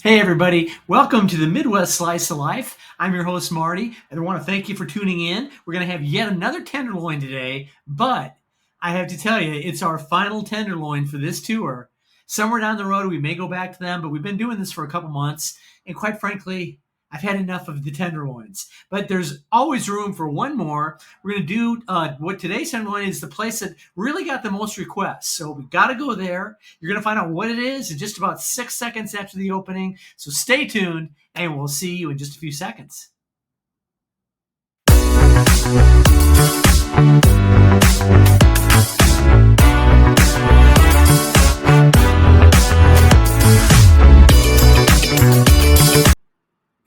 Hey everybody, welcome to the Midwest Slice of Life. I'm your host Marty, and I want to thank you for tuning in. We're going to have yet another tenderloin today, but I have to tell you, it's our final tenderloin for this tour. Somewhere down the road, we may go back to them, but we've been doing this for a couple months, and quite frankly, I've had enough of the tenderloins. But there's always room for one more. We're going to do what today's tenderloin is the place that really got the most requests. So we got to go there. You're going to find out what it is in just about 6 seconds after the opening. So stay tuned, and we'll see you in just a few seconds.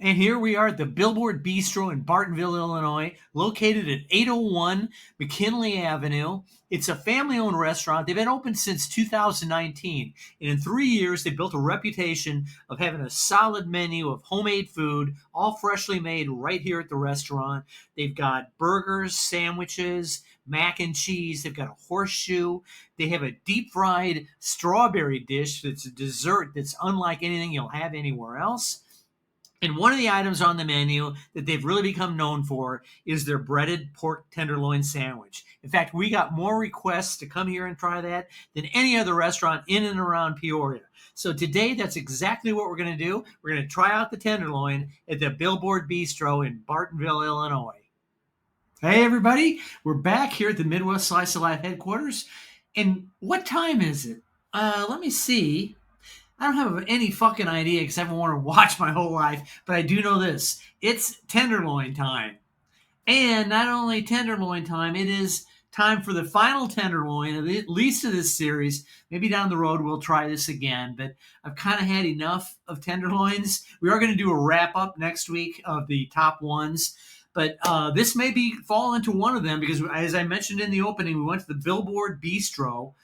And here we are at the Billboard Bistro in Bartonville, Illinois, located at 801 McKinley Avenue. It's a family-owned restaurant. They've been open since 2019. And in 3 years, they built a reputation of having a solid menu of homemade food, all freshly made right here at the restaurant. They've got burgers, sandwiches, mac and cheese. They've got a horseshoe. They have a deep-fried strawberry dish that's a dessert that's unlike anything you'll have anywhere else. And one of the items on the menu that they've really become known for is their breaded pork tenderloin sandwich. In fact, we got more requests to come here and try that than any other restaurant in and around Peoria. So today, that's exactly what we're going to do. We're going to try out the tenderloin at the Billboard Bistro in Bartonville, Illinois. Hey, everybody. We're back here at the Midwest Slice of Life headquarters. And what time is it? Let me see. I don't have any fucking idea because I haven't worn a watch my whole life, but I do know this. It's tenderloin time. And not only tenderloin time, it is time for the final tenderloin, at least of this series. Maybe down the road we'll try this again, but I've kind of had enough of tenderloins. We are going to do a wrap-up next week of the top ones. But this may fall into one of them because, as I mentioned in the opening, we went to the Billboard Bistro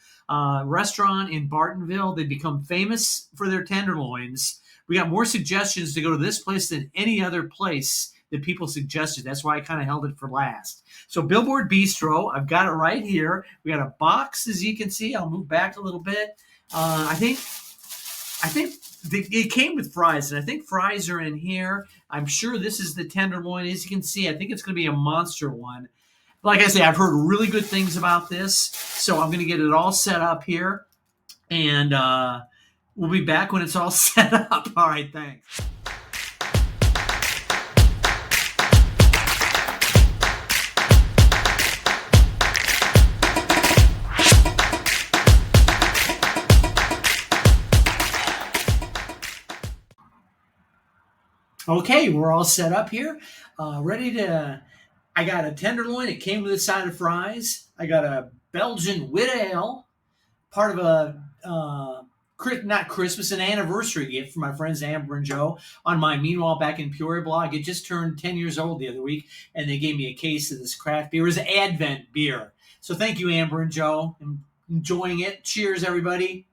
restaurant in Bartonville. They become famous for their tenderloins. We got more suggestions to go to this place than any other place that people suggested. That's why I kind of held it for last. So Billboard Bistro, I've got it right here. We got a box, as you can see. I'll move back a little bit. I think it came with fries, and I think fries are in here. I'm sure this is the tenderloin. As you can see, I think it's going to be a monster one. Like I say, I've heard really good things about this, so I'm going to get it all set up here, and we'll be back when it's all set up. All right, thanks. Okay, we're all set up here, ready to... I got a tenderloin. It came with a side of fries. I got a Belgian wit ale, part of a not Christmas, an anniversary gift for my friends Amber and Joe on my Meanwhile Back in Peoria blog. It just turned 10 years old the other week, and they gave me a case of this craft beer. It was Advent beer. So thank you, Amber and Joe. I'm enjoying it. Cheers, everybody.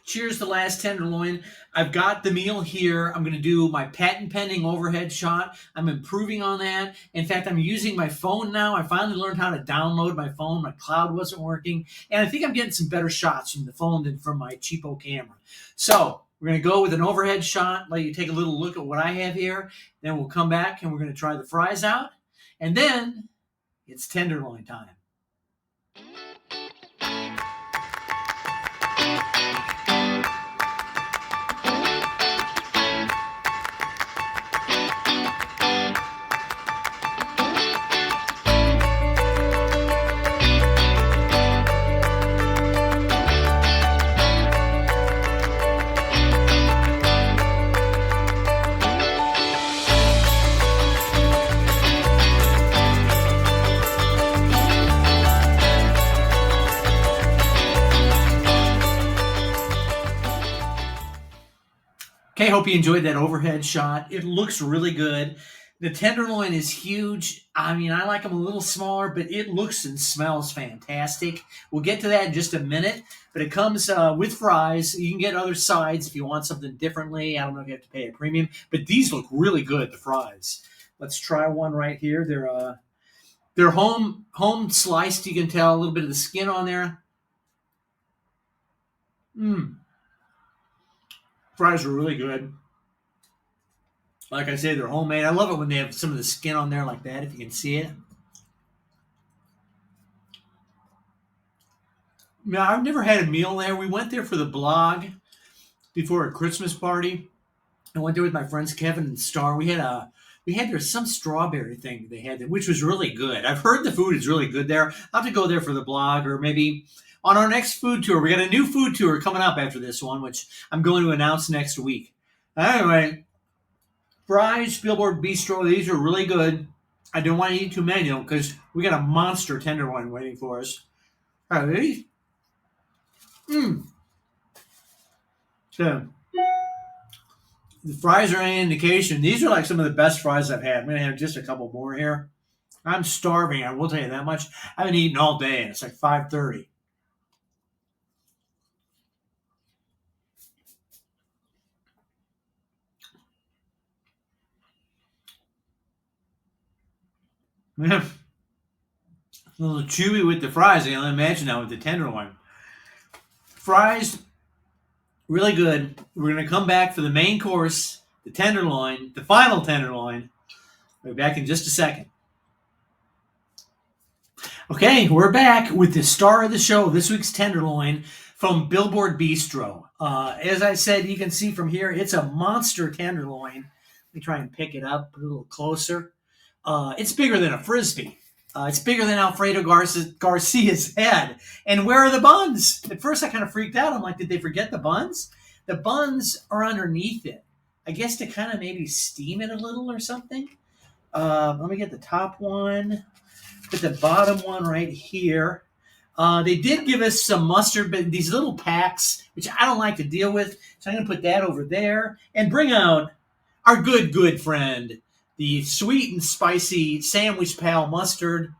Cheers to last tenderloin. I've got the meal here. I'm going to do my patent pending overhead shot. I'm improving on that. In fact, I'm using my phone now. I finally learned how to download my phone. My cloud wasn't working. And I think I'm getting some better shots from the phone than from my cheapo camera. So we're going to go with an overhead shot, let you take a little look at what I have here. Then we'll come back and we're going to try the fries out. And then it's tenderloin time. Okay, hope you enjoyed that overhead shot. It looks really good. The tenderloin is huge. I mean, I like them a little smaller, but it looks and smells fantastic. We'll get to that in just a minute, but it comes with fries. You can get other sides if you want something differently. I don't know if you have to pay a premium, but these look really good, the fries. Let's try one right here. They're home sliced. You can tell a little bit of the skin on there. Fries are really good. Like I say, they're homemade. I love it when they have some of the skin on there like that, if you can see it. Now, I've never had a meal there. We went there for the blog before a Christmas party. I went there with my friends Kevin and Star. We had there some strawberry thing they had there, which was really good. I've heard the food is really good there. I'll have to go there for the blog, or maybe on our next food tour. We got a new food tour coming up after this one, which I'm going to announce next week. Anyway, fries, Billboard Bistro, these are really good. I don't want to eat too many of them because we got a monster tenderloin waiting for us. Are these? So the fries are any indication. These are like some of the best fries I've had. I'm going to have just a couple more here. I'm starving. I will tell you that much. I haven't eaten all day, and it's like 5:30. Yeah. A little chewy with the fries. I can only imagine that with the tenderloin. Fries, really good. We're going to come back for the main course, the tenderloin, the final tenderloin. We'll be back in just a second. Okay, we're back with the star of the show, this week's tenderloin from Billboard Bistro. As I said, you can see from here, it's a monster tenderloin. Let me try and pick it up a little closer. It's bigger than a Frisbee. It's bigger than Alfredo Garcia's head. And where are the buns? At first, I kind of freaked out. I'm like, did they forget the buns? The buns are underneath it. I guess to kind of maybe steam it a little or something. Let me get the top one. Put the bottom one right here. They did give us some mustard, but these little packs, which I don't like to deal with. So I'm going to put that over there and bring out our good friend, the sweet and spicy Sandwich Pal mustard.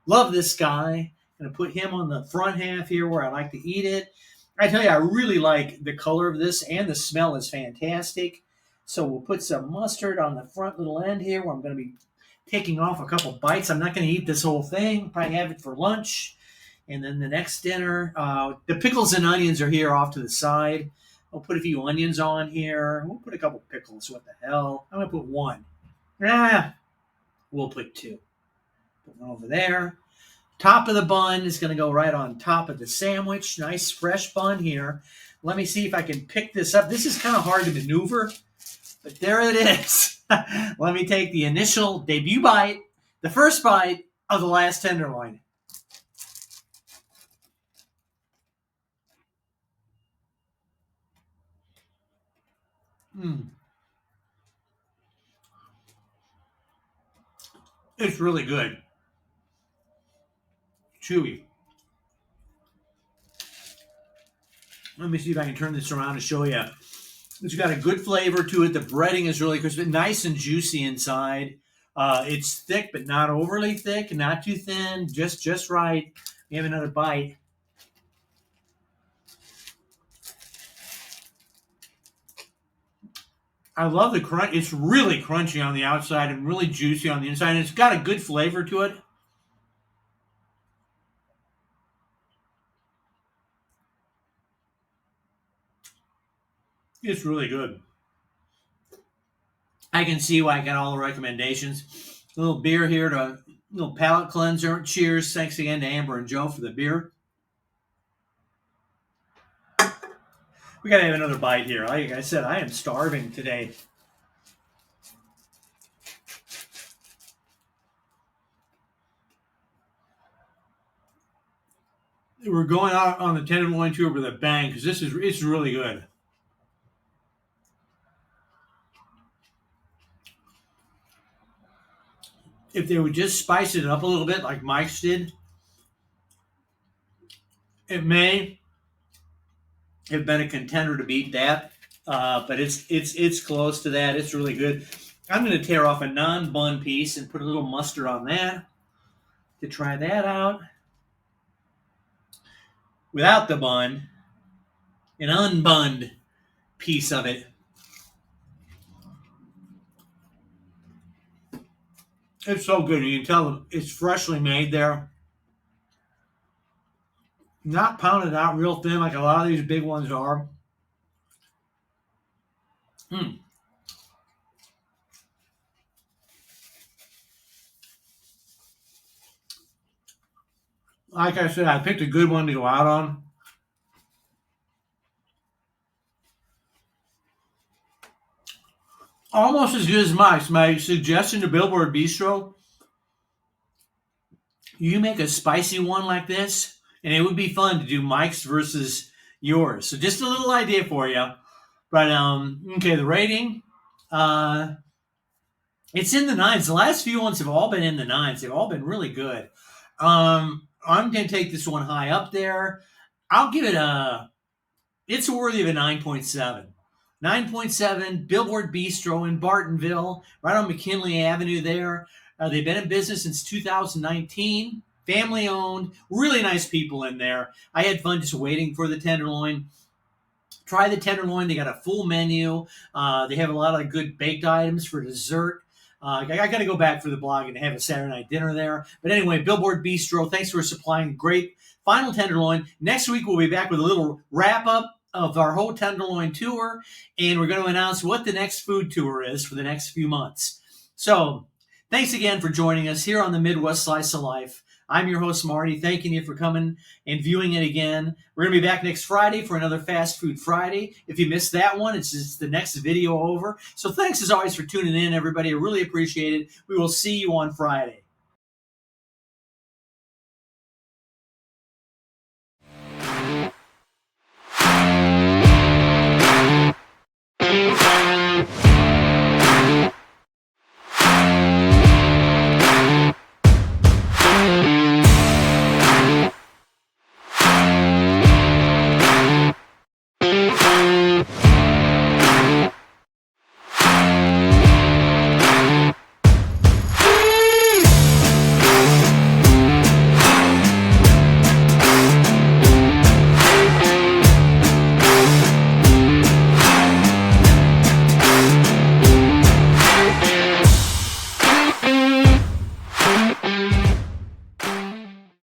Love this guy. I'm going to put him on the front half here where I like to eat it. I tell you, I really like the color of this, and the smell is fantastic. So we'll put some mustard on the front little end here where I'm going to be taking off a couple bites. I'm not going to eat this whole thing. Probably have it for lunch. And then the next dinner, the pickles and onions are here off to the side. I'll put a few onions on here. We'll put a couple pickles. What the hell? I'm going to put one. We'll put two. Put one over there. Top of the bun is going to go right on top of the sandwich. Nice fresh bun here. Let me see if I can pick this up. This is kind of hard to maneuver, but there it is. Let me take the initial debut bite, the first bite of the last tenderloin. It's really good. Chewy. Let me see if I can turn this around to show you. It's got a good flavor to it. The breading is really crispy, nice and juicy inside. It's thick, but not overly thick, not too thin, just right. We have another bite. I love the crunch. It's really crunchy on the outside and really juicy on the inside. And it's got a good flavor to it. It's really good. I can see why I got all the recommendations. A little beer here, a little palate cleanser. Cheers. Thanks again to Amber and Joe for the beer. We got to have another bite here. Like I said, I am starving today. We're going out on the tenderloin tour with a bang because it's really good. If they would just spice it up a little bit like Mike's did, it may have been a contender to beat that. But it's close to that. It's really good. I'm going to tear off a non-bun piece and put a little mustard on that to try that out. Without the bun, an unbunned piece of it. It's so good. You can tell it's freshly made there. Not pounded out real thin like a lot of these big ones are. Mm. Like I said, I picked a good one to go out on. Almost as good as Mike's. My suggestion to Billboard Bistro: you make a spicy one like this, and it would be fun to do Mike's versus yours. So just a little idea for you. But okay, the rating, uh, it's in the nines. The last few ones have all been in the nines. They've all been really good. I'm going to take this one high up there. I'll give it a. It's worthy of a 9.7. 9.7, Billboard Bistro in Bartonville, right on McKinley Avenue there. They've been in business since 2019. Family owned, really nice people in there. I had fun just waiting for the Tenderloin. Try the Tenderloin. They got a full menu. They have a lot of good baked items for dessert. I got to go back for the blog and have a Saturday night dinner there. But anyway, Billboard Bistro, thanks for supplying great final Tenderloin. Next week, we'll be back with a little wrap up of our whole Tenderloin tour, and we're going to announce what the next food tour is for the next few months. So thanks again for joining us here on the Midwest Slice of Life. I'm your host, Marty, thanking you for coming and viewing it again. We're going to be back next Friday for another Fast Food Friday. If you missed that one, it's just the next video over. So thanks as always for tuning in, everybody. I really appreciate it. We will see you on Friday.